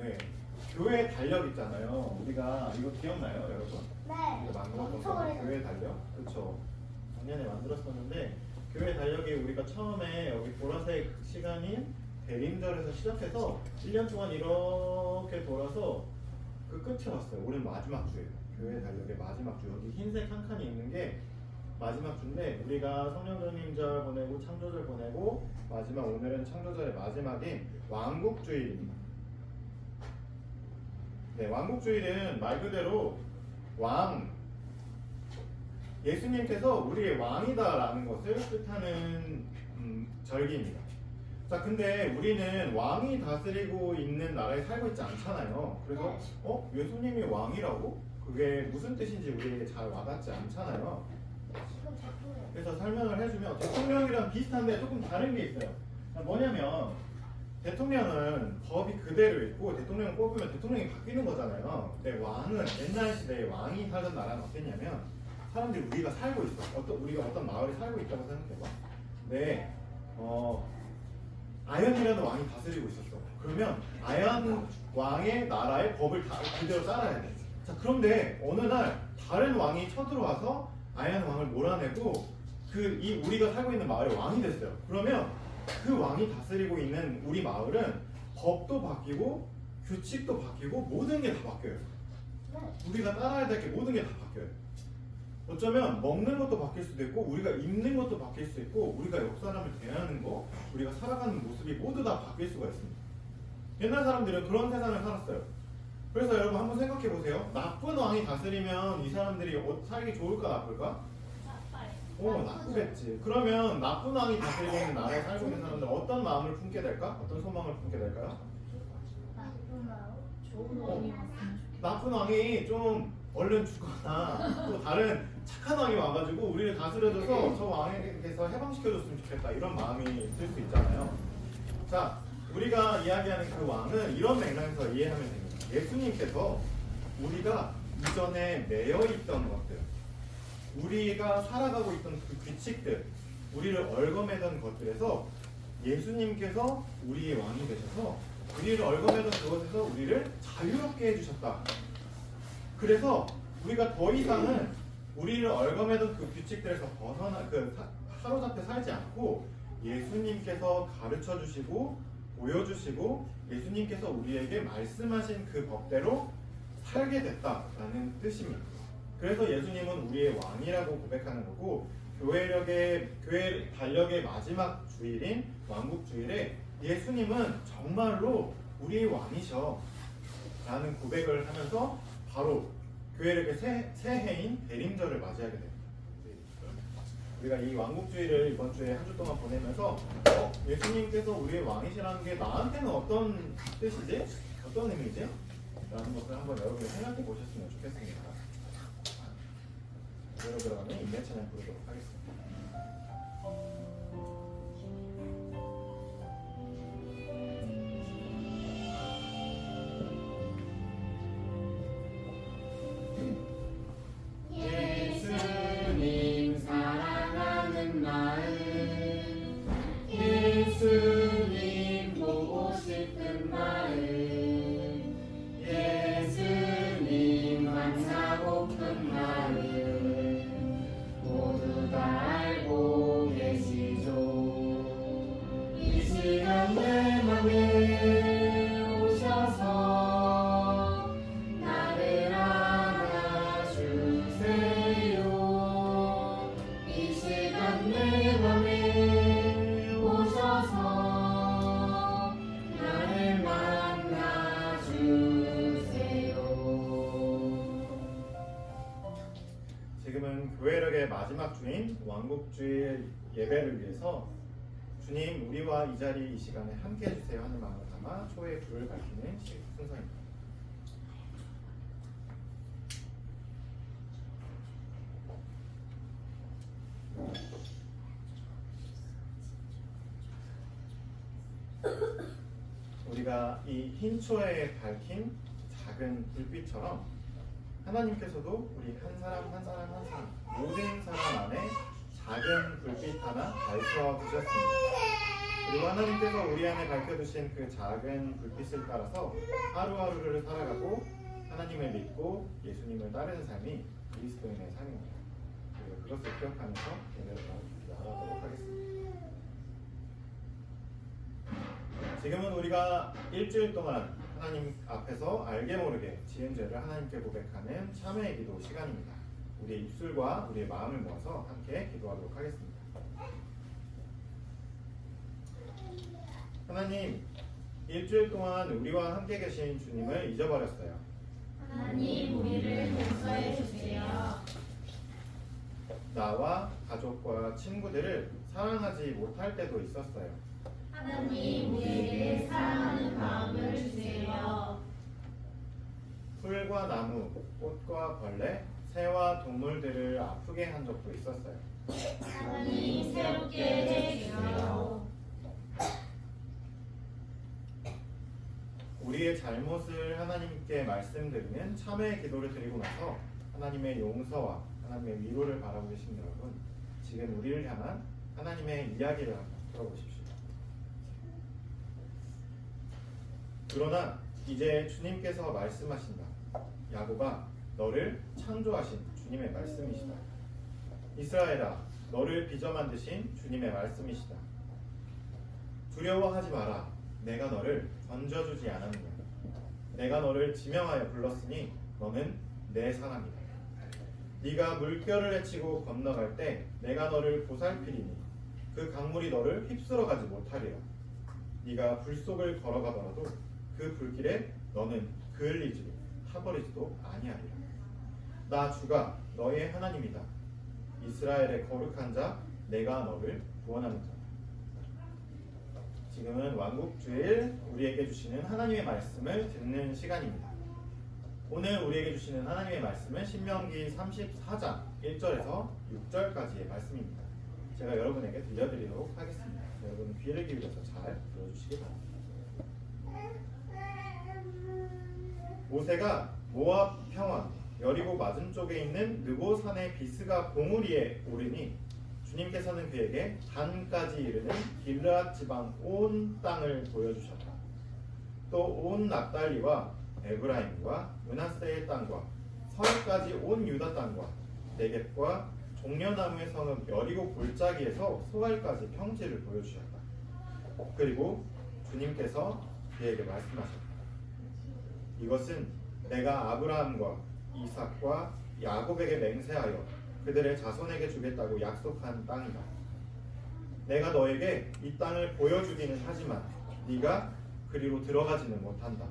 네. 교회 달력 있잖아요. 우리가 이거 기억나요, 여러분? 네. 우리가 만들었던 거, 교회 달력. 그쵸? 작년에 만들었었는데 교회 달력에 우리가 처음에 여기 보라색 시간인 대림절에서 시작해서 1년 동안 이렇게 돌아서 그 끝에 왔어요. 올해 마지막 주예요. 교회 달력의 마지막 주. 여기 흰색 한 칸이 있는 게 마지막 주인데 우리가 성령전임절 보내고 창조절 보내고 마지막 오늘은 창조절의 마지막인 왕국주일입니다. 네, 왕국주일은 말 그대로 왕, 예수님께서 우리의 왕이다라는 것을 뜻하는 절기입니다. 자, 근데 우리는 왕이 다스리고 있는 나라에 살고 있지 않잖아요. 그래서 예수님이 왕이라고? 그게 무슨 뜻인지 우리에게 잘 와닿지 않잖아요. 그래서 설명을 해주면 대통령이랑 비슷한데 조금 다른 게 있어요. 뭐냐면 대통령은 법이 그대로 있고 대통령을 뽑으면 대통령이 바뀌는 거잖아요. 근데 왕은 옛날 시대에 왕이 살던 나라는 어땠냐면 사람들이 우리가 살고 있어. 우리가 어떤 마을에 살고 있다고 생각해봐. 근데 아연이라는 왕이 다스리고 있었어. 그러면 아연 왕의 나라의 법을 다 그대로 따라야 돼. 자, 그런데 어느 날 다른 왕이 쳐들어와서 아연 왕을 몰아내고 우리가 살고 있는 마을의 왕이 됐어요. 그러면 그 왕이 다스리고 있는 우리 마을은 법도 바뀌고 규칙도 바뀌고 모든 게 다 바뀌어요. 우리가 따라야 될 게 모든 게 다 바뀌어요. 어쩌면 먹는 것도 바뀔 수도 있고 우리가 입는 것도 바뀔 수 있고 우리가 옆 사람을 대하는 거, 우리가 살아가는 모습이 모두 다 바뀔 수가 있습니다. 옛날 사람들은 그런 세상을 살았어요. 그래서 여러분 한번 생각해 보세요. 나쁜 왕이 다스리면 이 사람들이 살기 좋을까 나쁠까? 나쁘겠지. 그러면 나쁜 왕이 다스리고 있는 나라에 살고 있는 사람들 어떤 마음을 품게 될까? 어떤 소망을 품게 될까요? 나쁜 마음? 좋은 왕이 나쁜 왕이 좀 얼른 죽거나 또 다른 착한 왕이 와가지고 우리를 다스려줘서 저 왕에게서 해방시켜줬으면 좋겠다 이런 마음이 있을 수 있잖아요. 자, 우리가 이야기하는 그 왕은 이런 맥락에서 이해하면 됩니다. 예수님께서 우리가 이전에 매여있던 것들, 우리가 살아가고 있던 그 규칙들, 우리를 얽어매던 것들에서 예수님께서 우리의 왕이 되셔서 우리를 얽어매던 그것에서 우리를 자유롭게 해주셨다. 그래서 우리가 더 이상은 우리를 얽어매던 그 규칙들에서 벗어나 사로잡혀 살지 않고 예수님께서 가르쳐 주시고 보여주시고 예수님께서 우리에게 말씀하신 그 법대로 살게 됐다라는 뜻입니다. 그래서 예수님은 우리의 왕이라고 고백하는 거고 교회 달력의 마지막 주일인 왕국주일에 예수님은 정말로 우리의 왕이셔 라는 고백을 하면서 바로 교회력의 새해인 대림절을 맞이하게 됩니다. 우리가 이 왕국주의를 이번 주에 한 주 동안 보내면서 예수님께서 우리의 왕이시라는 게 나한테는 어떤 뜻이지? 어떤 의미지? 라는 것을 한번 여러분이 생각해 보셨으면 좋겠습니다. 그러면 인내 찬양 부르도록 하겠습니다. 예수님 사랑하는 마음, 예수님 보고 싶은 마음, 예수님 만나고픈 마음 모두 다 알고 계시죠. 이 시간 내 맘에 오셔서 나를 안아주세요. 이 시간 내 맘에 오셔서 나를 만나주세요. 지금은 교회력의 마지막 주인 왕국주일 예배를 위해서 주님 우리와 이 자리 이 시간에 함께 해주세요 하는 마음을 담아 초의 불을 밝히는 순서입니다. 우리가 이 흰 초에 밝힌 작은 불빛처럼 하나님께서도 우리 한 사람 한 사람 한 사람 모든 사람 안에 작은 불빛 하나 밝혀 주셨습니다. 그리고 하나님께서 우리 안에 밝혀두신 그 작은 불빛을 따라서 하루하루를 살아가고 하나님을 믿고 예수님을 따르는 삶이 그리스도인의 삶입니다. 그리고 그것을 기억하면서 예배를 나가도록 하겠습니다. 지금은 우리가 일주일 동안 하나님 앞에서 알게 모르게 지은 죄를 하나님께 고백하는 참회의 기도 시간입니다. 우리의 입술과 우리의 마음을 모아서 함께 기도하도록 하겠습니다. 하나님, 일주일 동안 우리와 함께 계신 주님을 잊어버렸어요. 하나님 우리를 용서해 주세요. 나와 가족과 친구들을 사랑하지 못할 때도 있었어요. 하나님 우리에게 사랑하는 마음을 주세요. 풀과 나무, 꽃과 벌레, 새와 동물들을 아프게 한 적도 있었어요. 하나님 새롭게 해주세요. 우리의 잘못을 하나님께 말씀드리는 참회의 기도를 드리고 나서 하나님의 용서와 하나님의 위로를 바라고 계신 여러분, 지금 우리를 향한 하나님의 이야기를 한번 들어보십시오. 그러나 이제 주님께서 말씀하신다. 야곱아, 너를 창조하신 주님의 말씀이시다. 이스라엘아, 너를 빚어 만드신 주님의 말씀이시다. 두려워하지 마라. 내가 너를 던져주지 않았느냐. 내가 너를 지명하여 불렀으니 너는 내 사람이다. 네가 물결을 헤치고 건너갈 때 내가 너를 보살피리니 그 강물이 너를 휩쓸어가지 못하리라. 네가 불 속을 걸어가더라도 그 불길에 너는 그을리지도 타버리지도 아니하리라. 나 주가 너의 하나님이다. 이스라엘의 거룩한 자 내가 너를 구원하는 자. 지금은 왕국주일 우리에게 주시는 하나님의 말씀을 듣는 시간입니다. 오늘 우리에게 주시는 하나님의 말씀은 신명기 34장 1절에서 6절까지의 말씀입니다. 제가 여러분에게 들려드리도록 하겠습니다. 여러분 귀를 기울여서 잘 들어주시기 바랍니다. 모세가 모압 평원 여리고 맞은쪽에 있는 느보산의 비스가 봉우리에 오르니 주님께서는 그에게 단까지 이르는 길르앗 지방 온 땅을 보여주셨다. 또 온 납달리와 에브라임과 므낫세의 땅과 서해까지 온 유다 땅과 네겝과 종려나무의 성읍 여리고 골짜기에서 소알까지 평지를 보여주셨다. 그리고 주님께서 그에게 말씀하셨다. 이것은 내가 아브라함과 이삭과 야곱에게 맹세하여 그들의 자손에게 주겠다고 약속한 땅이다. 내가 너에게 이 땅을 보여주기는 하지만 네가 그리로 들어가지는 못한다.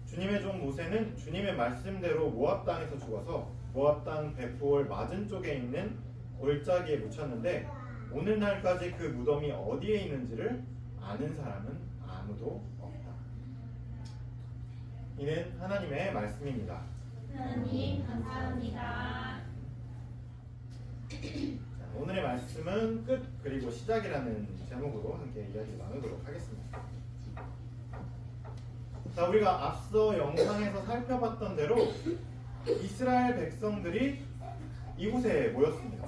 주님의 종 모세는 주님의 말씀대로 모압 땅에서 죽어서 모압 땅 베푸올 맞은쪽에 있는 골짜기에 묻혔는데 오늘날까지 그 무덤이 어디에 있는지를 아는 사람은 아무도 없다. 이는 하나님의 말씀입니다. 하나님 감사합니다. 자, 오늘의 말씀은 끝 그리고 시작이라는 제목으로 함께 이야기 나누도록 하겠습니다. 자, 우리가 앞서 영상에서 살펴봤던 대로 이스라엘 백성들이 이곳에 모였습니다.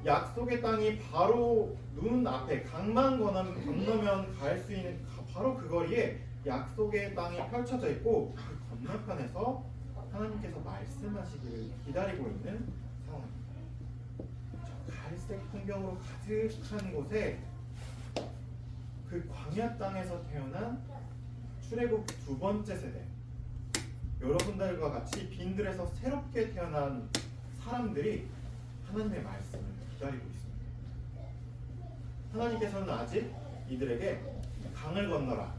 약속의 땅이 바로 눈앞에 강만 건너면 갈 수 있는 바로 그 거리에 약속의 땅이 펼쳐져 있고 그 건너편에서 하나님께서 말씀하시기를 기다리고 있는 상황입니다. 저 갈색 풍경으로 가득한 곳에 그 광야 땅에서 태어난 출애굽 두 번째 세대, 여러분들과 같이 빈들에서 새롭게 태어난 사람들이 하나님의 말씀을 기다리고 있습니다. 하나님께서는 아직 이들에게 강을 건너라,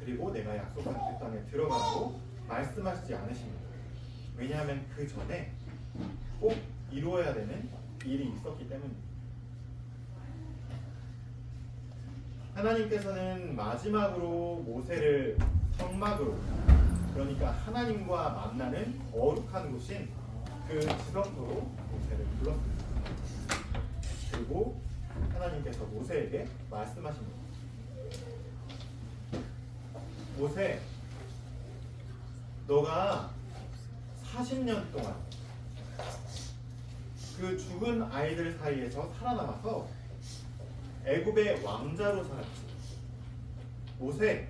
그리고 내가 약속한 그 땅에 들어가라고 말씀하시지 않으십니다. 왜냐하면 그 전에 꼭 이루어야 되는 일이 있었기 때문입니다. 하나님께서는 마지막으로 모세를 성막으로, 그러니까 하나님과 만나는 거룩한 곳인 그 지성소로 모세를 불렀습니다. 그리고 하나님께서 모세에게 말씀하십니다. 모세, 너가 40년 동안 그 죽은 아이들 사이에서 살아남아서 애굽의 왕자로 살았지. 모세,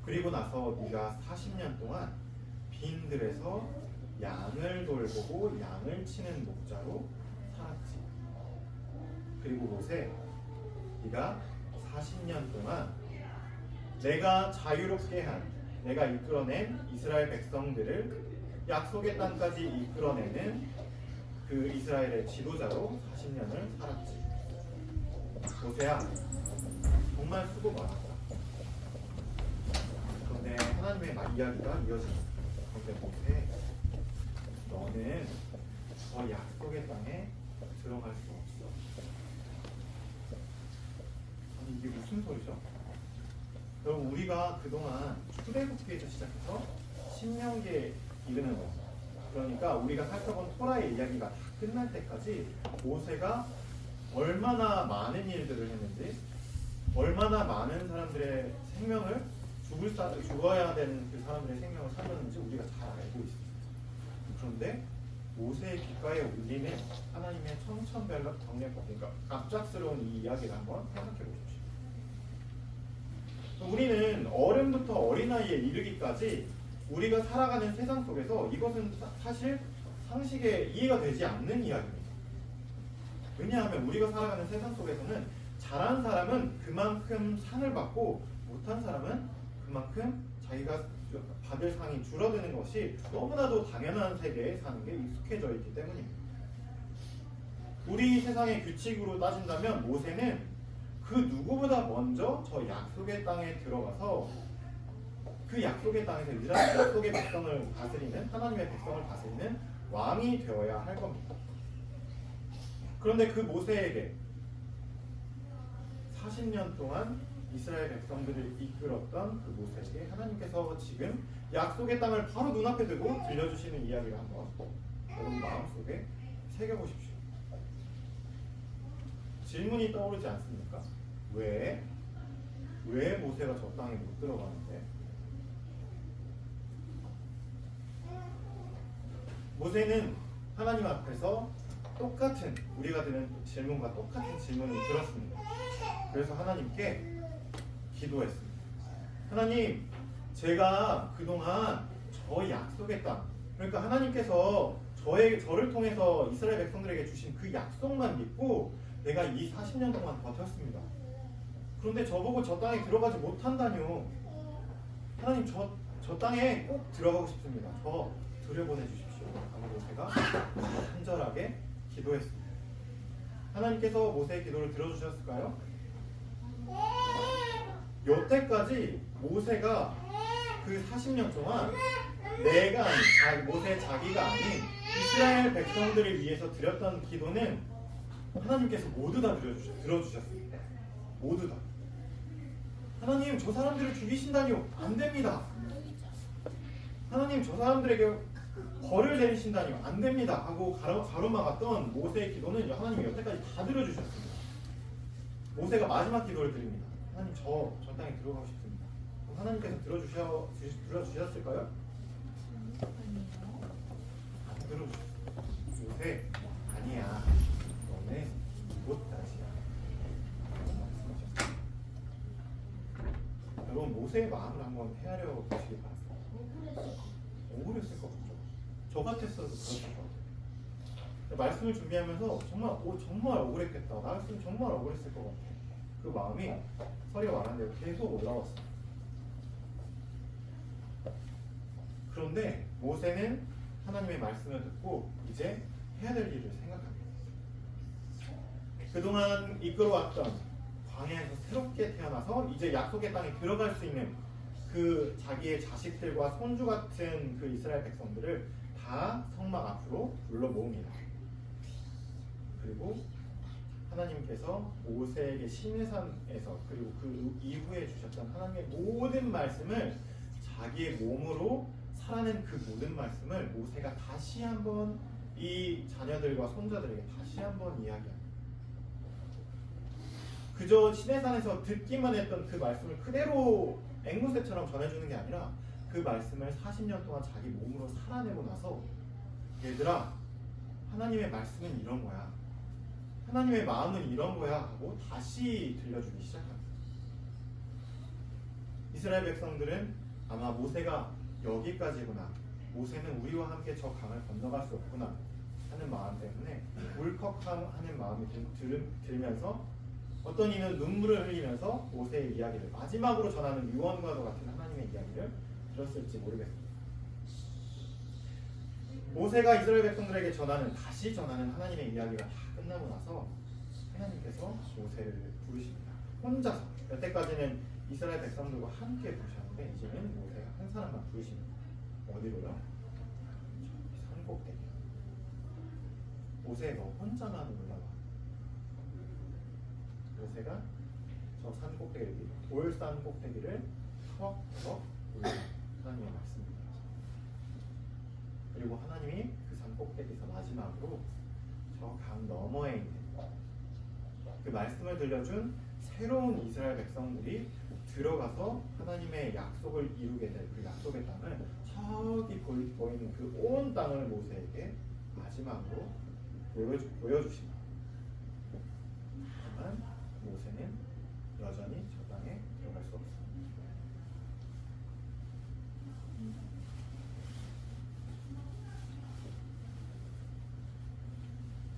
그리고 나서 네가 40년 동안 빈들에서 양을 돌보고 양을 치는 목자로 살았지. 그리고 모세, 네가 40년 동안 내가 자유롭게 한, 내가 이끌어낸 이스라엘 백성들을 약속의 땅까지 이끌어내는 그 이스라엘의 지도자로 40년을 살았지. 모세야, 정말 수고 많았다. 그런데 하나님의 이야기가 이어집니다. 그런데 모세, 너는 저 약속의 땅에 들어갈 수 없어. 아니, 이게 무슨 소리죠? 여러분, 우리가 그동안 출애굽기에서 시작해서 신명기에 이르는 거예요. 그러니까 우리가 살펴본 토라의 이야기가 다 끝날 때까지 모세가 얼마나 많은 일들을 했는지, 얼마나 많은 사람들의 생명을 죽어야 되는 그 사람들의 생명을 살렸는지 우리가 잘 알고 있습니다. 그런데 모세의 귓가에 울리는 하나님의 청천벽력, 그러니까 갑작스러운 이 이야기를 한번 생각해 보십시오. 우리는 어른부터 어린아이에 이르기까지 우리가 살아가는 세상 속에서 이것은 사실 상식에 이해가 되지 않는 이야기입니다. 왜냐하면 우리가 살아가는 세상 속에서는 잘한 사람은 그만큼 상을 받고 못한 사람은 그만큼 자기가 받을 상이 줄어드는 것이 너무나도 당연한 세계에 사는 게 익숙해져 있기 때문입니다. 우리 세상의 규칙으로 따진다면 모세는 그 누구보다 먼저 저 약속의 땅에 들어가서 그 약속의 땅에서 이스라엘 약속의 백성을 다스리는, 하나님의 백성을 다스리는 왕이 되어야 할 겁니다. 그런데 그 모세에게 40년 동안 이스라엘 백성들을 이끌었던 그 모세에게 하나님께서 지금 약속의 땅을 바로 눈앞에 두고 들려주시는 이야기를 한번 여러분 마음속에 새겨보십시오. 질문이 떠오르지 않습니까? 왜 모세가 저 땅에 못 들어가는데? 모세는 하나님 앞에서 똑같은, 우리가 드는 질문과 똑같은 질문을 들었습니다. 그래서 하나님께 기도했습니다. 하나님, 제가 그동안 저 약속의 땅, 그러니까 하나님께서 저를 통해서 이스라엘 백성들에게 주신 그 약속만 믿고 내가 이 40년 동안 버텼습니다. 그런데 저보고 저 땅에 들어가지 못한다뇨. 하나님, 저 땅에 꼭 들어가고 싶습니다. 저 들여보내 주십시오. 하고 모세가 간절하게 기도했습니다. 하나님께서 모세의 기도를 들어주셨을까요? 여태까지 모세가 그 40년 동안 내가 아닌, 모세 자기가 아닌 이스라엘 백성들을 위해서 드렸던 기도는 하나님께서 모두 다 들어주셨습니다. 모두 다. 하나님, 저 사람들을 죽이신다니요? 안 됩니다. 하나님, 저 사람들에게 벌을 내리신다니요? 안 됩니다. 하고 가로막았던 모세의 기도는 하나님이 여태까지 다 들어주셨습니다. 모세가 마지막 기도를 드립니다. 하나님, 저 땅에 들어가고 싶습니다. 하나님께서 들어주셨을까요? 안 들어주셨어요. 모세, 아니야. 너는 못다시야. 말씀하셨어요. 여러분, 모세의 마음을 한번 헤아려 보시기 바랍니다. 억울했을 것 같죠? 저 같았어도 그랬을 것 같아요. 말씀을 준비하면서 정말 억울했겠다. 나였으면 정말 억울했을 것 같아. 그 마음이 서리가 말한 대로 계속 올라왔어요. 그런데 모세는 하나님의 말씀을 듣고 이제 해야 될 일을 생각합니다. 그동안 이끌어왔던 광야에서 새롭게 태어나서 이제 약속의 땅에 들어갈 수 있는 그 자기의 자식들과 손주 같은 그 이스라엘 백성들을 다 성막 앞으로 불러 모읍니다. 그리고 하나님께서 모세에게 시내산에서 그리고 그 이후에 주셨던 하나님의 모든 말씀을 자기의 몸으로 살아낸 그 모든 말씀을 모세가 다시 한번 이 자녀들과 손자들에게 다시 한번 이야기합니다. 그저 시내산에서 듣기만 했던 그 말씀을 그대로 앵무새처럼 전해주는 게 아니라 그 말씀을 40년 동안 자기 몸으로 살아내고 나서 얘들아, 하나님의 말씀은 이런 거야. 하나님의 마음은 이런 거야 하고 다시 들려주기 시작합니다. 이스라엘 백성들은 아마 모세가 여기까지구나, 모세는 우리와 함께 저 강을 건너갈 수 없구나 하는 마음 때문에 울컥하는 마음이 들면서 어떤 이는 눈물을 흘리면서 모세의 이야기를 마지막으로 전하는 유언과도 같은 하나님의 이야기를 들었을지 모르겠습니다. 모세가 이스라엘 백성들에게 다시 전하는 하나님의 이야기가 다 끝나고 나서 하나님께서 모세를 부르십니다. 혼자서. 여태까지는 이스라엘 백성들과 함께 부르셨는데 이제는 모세가 한 사람만 부르십니다. 어디로요? 산 꼭대기. 모세, 너 혼자만 올라와. 모세가 저 산 꼭대기, 돌산 꼭대기를 터벅터벅 올라 하나님의 말씀입니다. 그리고 하나님이 그 산 꼭대기에서 마지막으로 저 강 너머에 있는 그 말씀을 들려준 새로운 이스라엘 백성들이 들어가서 하나님의 약속을 이루게 될 그 약속의 땅을 저기 보이는 그 온 땅을 모세에게 마지막으로 보여주십니다. 하지만 모세는 여전히 저 땅에 들어갈 수 없습니다.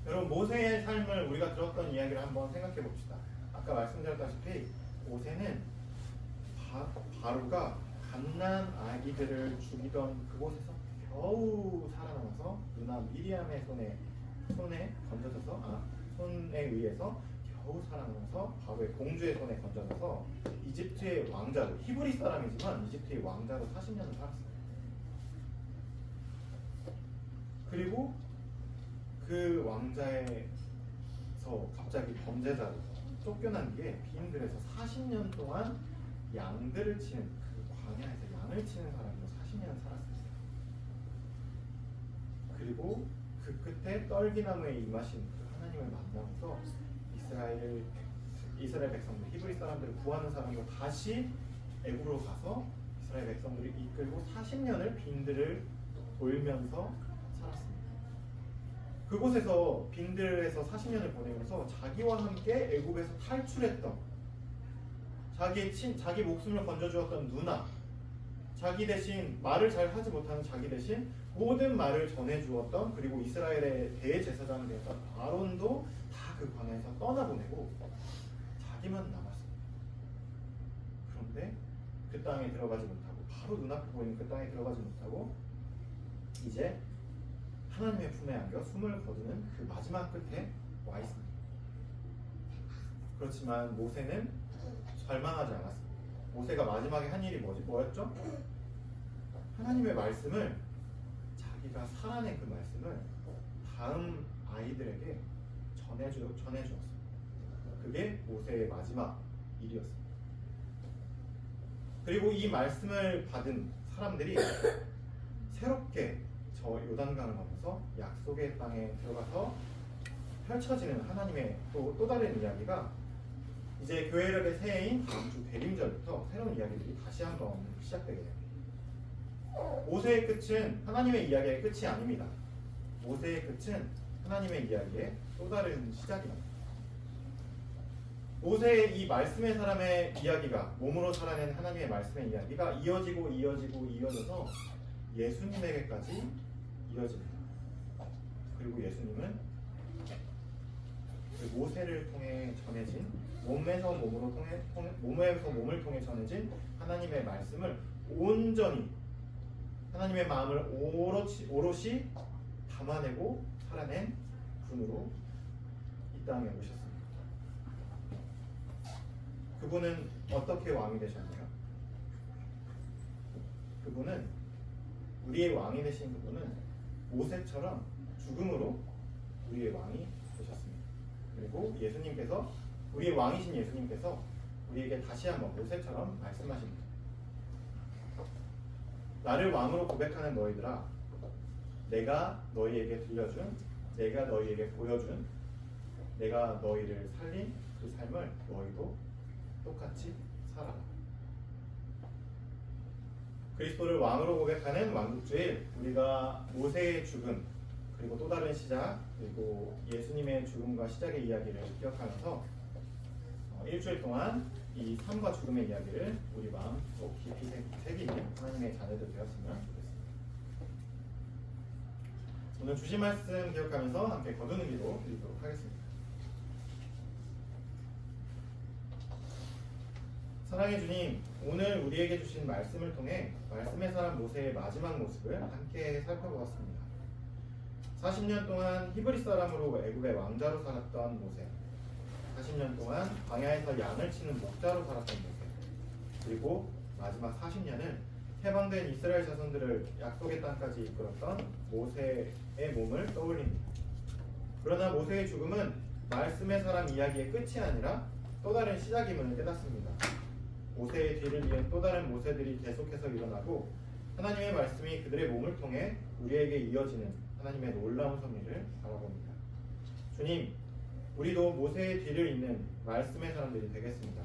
여러분, 모세의 삶을 우리가 들었던 이야기를 한번 생각해 봅시다. 아까 말씀드렸다시피 모세는 바로가 갓난 아기들을 죽이던 그곳에서 겨우 살아남아서 누나 미리암의 손에 건져져서 손에 의해서 겨우 살아남아서 바로의 공주의 손에 건져져서 이집트의 왕자로, 히브리 사람이지만 이집트의 왕자로 40년을 살았어요. 그리고 그 왕자에서 갑자기 범죄자로 쫓겨난 뒤에 빈들에서 40년 동안 양들을 치는, 그 광야에서 양을 치는 사람으로 40년 살았습니다. 그리고 그 끝에 떨기나무에 임하신 그 하나님을 만나면서 이스라엘 백성들, 히브리 사람들을 구하는 사람으로 다시 애굽으로 가서 이스라엘 백성들을 이끌고 40년을 빈들을 돌면서 살았습니다. 그곳에서 빈들에서 40년을 보내면서 자기와 함께 애굽에서 탈출했던, 자기 목숨을 건져주었던 누나, 자기 대신 말을 잘 하지 못하는 자기 대신 모든 말을 전해주었던, 그리고 이스라엘의 대제사장이 되었던 아론도 다 그 광야에서 떠나보내고 자기만 남았습니다. 그런데 그 땅에 들어가지 못하고, 바로 눈앞에 보이는 그 땅에 들어가지 못하고 이제 하나님의 품에 안겨 숨을 거두는 그 마지막 끝에 와 있습니다. 그렇지만 모세는 절망하지 않았습니다. 모세가 마지막에 한 일이 뭐였죠? 하나님의 말씀을, 자기가 살아낸 그 말씀을 다음 아이들에게 전해주었습니다. 그게 모세의 마지막 일이었습니다. 그리고 이 말씀을 받은 사람들이 새롭게 저 요단강을 건너서 약속의 땅에 들어가서 펼쳐지는 하나님의 또 다른 이야기가 이제 교회력의 새해인 다음 주 대림절부터 새로운 이야기들이 다시 한번 시작되게 됩니다. 모세의 끝은 하나님의 이야기의 끝이 아닙니다. 모세의 끝은 하나님의 이야기의 또 다른 시작입니다. 모세의 이 말씀의 사람의 이야기가, 몸으로 살아낸 하나님의 말씀의 이야기가 이어져서 예수님에게까지 이어집니다. 그리고 예수님은 그 모세를 통해 전해진, 몸에서 몸을 통해 전해진 하나님의 말씀을 온전히, 하나님의 마음을 오롯이 담아내고 살아낸 분으로 이 땅에 오셨습니다. 그분은 어떻게 왕이 되셨나요? 그분은, 우리의 왕이 되신 그분은 모세처럼 죽음으로 우리의 왕이 되셨습니다. 그리고 예수님께서, 우리의 왕이신 예수님께서 우리에게 다시 한번 모세처럼 말씀하십니다. 나를 왕으로 고백하는 너희들아, 내가 너희에게 들려준, 내가 너희에게 보여준, 내가 너희를 살린 그 삶을 너희도 똑같이 살아라. 그리스도를 왕으로 고백하는 왕국주일, 우리가 모세의 죽음, 그리고 또 다른 시작, 그리고 예수님의 죽음과 시작의 이야기를 기억하면서 일주일 동안 이 삶과 죽음의 이야기를 우리 마음 속 깊이 새기는 하나님의 자녀들 되었으면 좋겠습니다. 오늘 주신 말씀 기억하면서 함께 거두는 기도 드리도록 하겠습니다. 사랑의 주님, 오늘 우리에게 주신 말씀을 통해 말씀의 사람 모세의 마지막 모습을 함께 살펴보았습니다. 40년 동안 히브리 사람으로 애굽의 왕자로 살았던 모세, 40년 동안 광야에서 양을 치는 목자로 살았던 모세, 그리고 마지막 40년을 해방된 이스라엘 자손들을 약속의 땅까지 이끌었던 모세의 몸을 떠올립니다. 그러나 모세의 죽음은 말씀의 사람 이야기의 끝이 아니라 또 다른 시작임을 깨닫습니다. 모세의 뒤를 이은 또 다른 모세들이 계속해서 일어나고 하나님의 말씀이 그들의 몸을 통해 우리에게 이어지는 하나님의 놀라운 섭리를 바라봅니다. 주님, 우리도 모세의 뒤를 잇는 말씀의 사람들이 되겠습니다.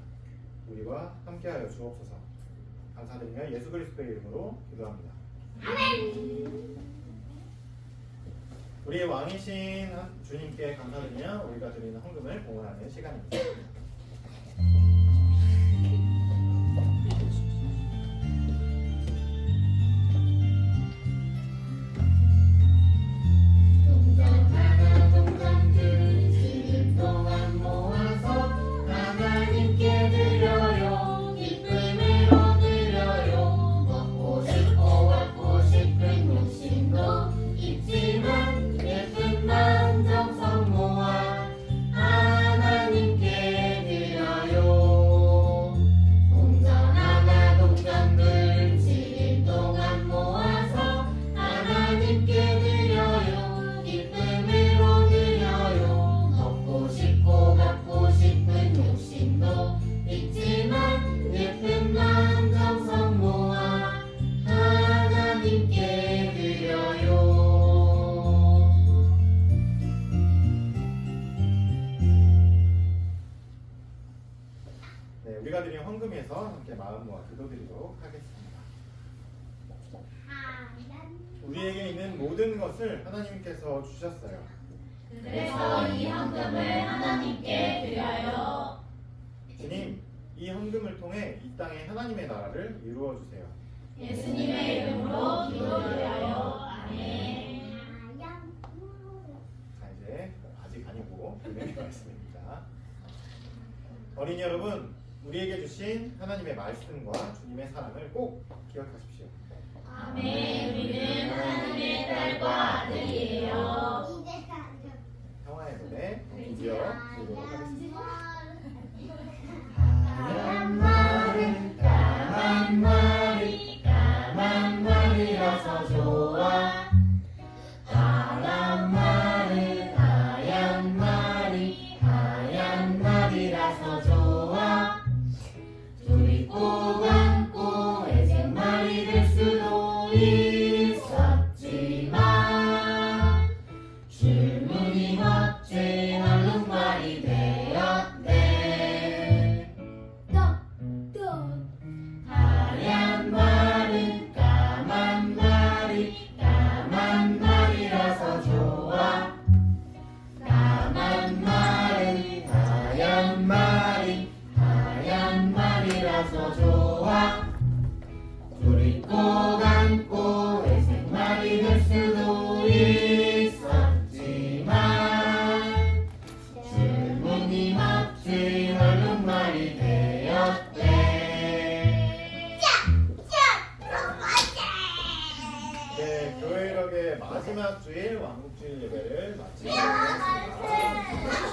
우리와 함께하여 주옵소서. 감사드리며 예수 그리스도의 이름으로 기도합니다. 아멘. 우리의 왕이신 주님께 감사드리며 우리가 드리는 헌금을 봉헌하는 시간입니다. 우리가 드린 헌금에서 함께 마음 모아 기도드리도록 하겠습니다. 우리에게 있는 모든 것을 하나님께서 주셨어요. 그래서 이 헌금을 하나님께 드려요. 주님, 이 헌금을 통해 이 땅에 하나님의 나라를 이루어 주세요. 예수님의 이름으로 기도드려요. 아멘. 자, 이제 아직 아니고 분명히 말씀입니다. 어린이 여러분, 우리에게 주신 하나님의 말씀과 주님의 사랑을 꼭 기억하십시오. 아멘. 우리는 하나님의 딸과 아들이에요. 평화의 노래 드디어 부르도록 하겠습니다. 까만 말은 까만 말이 까만 말이라서 좋아. 하얀 말은 하얀 말이 하얀 말이라서 좋아. 둘이 꼭 안고 회색 말이 될 수도 있었지만 줄무늬 멋진 얼룩말이 되었네. 하얀 말은 까만 말이 까만 말이라서 좋아. 까만 말은 하얀 말이 하얀 말이라서 좋아. 둘이 꼭 안고 회색 말이 될 수도 있었지만 줄무늬 멋진 얼룩말이 되었대. 네, 교회 이력의 마지막 주일 왕국주일 예배를 마치도록 하겠습니다.